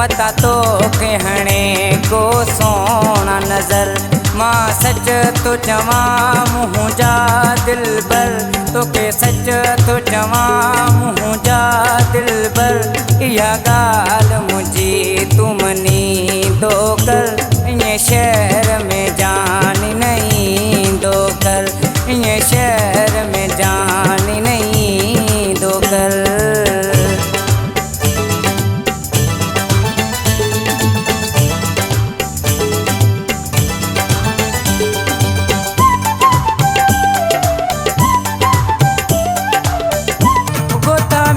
मता तो कहने को सोना नजर मां सच तो चवा मुँह जा दिल बर तो के सच तो चवा मुँह जा दिल बर या गाल मुझी तुमनी दो कर ये शहर में जान नहीं दो कर ये शहर में जान नहीं दो कर।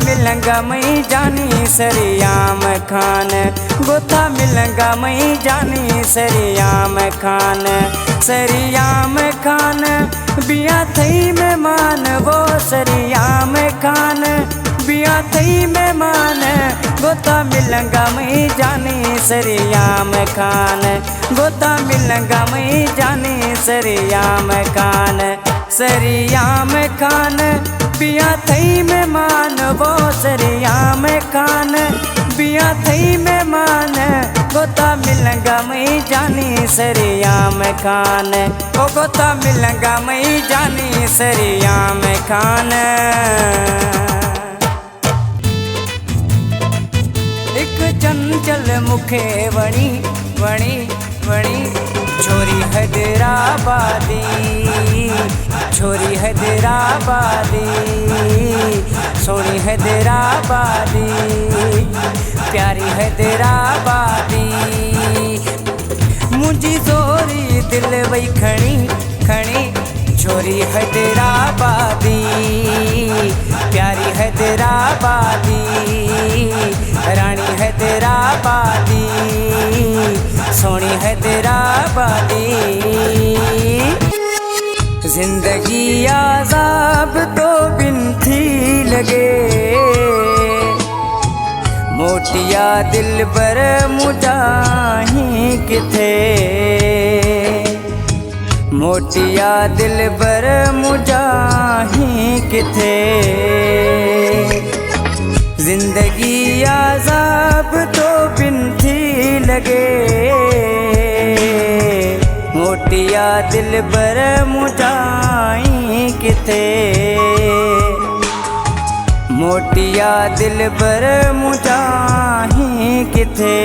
मिलंगा मई जानी सरियाम खान गोता मिलंगा मई जानी सरियाम खान बिया थई मेहमान वो सरियाम खान बिया थई मेहमान गोता मिलंगा मई जानी सरियाम खान गोता मिलंगा मई जानी सरियाम खान बिया थई मेहमान वो सरियाम खान बिया थई मेहमान गोता मिलंगा मई जानी सरियाम खान ओ गोता मिलंगा मई जानी सरियाम खान। एक चंचल मुखे वणी वणी वणी छोरी हैदराबादी छोरी हैदराबादी सोनी हैदराबादी प्यारी हैदराबादी मुझी जोरी दिल वही खणी खणी छोरी हैदराबादी प्यारी हैदराबादी रानी हैदराबादी सोनी हैदराबादी। जिंदगी आज़ाब तो बिन थी लगे मोटिया दिल बर मुझाही किथे मोटिया दिल बर मुझाही किथे जिंदगी आज़ाब तो बिन थी लगे मोटिया दिल बर मुझाई किथे मोटिया दिल बर मुझाही किथे।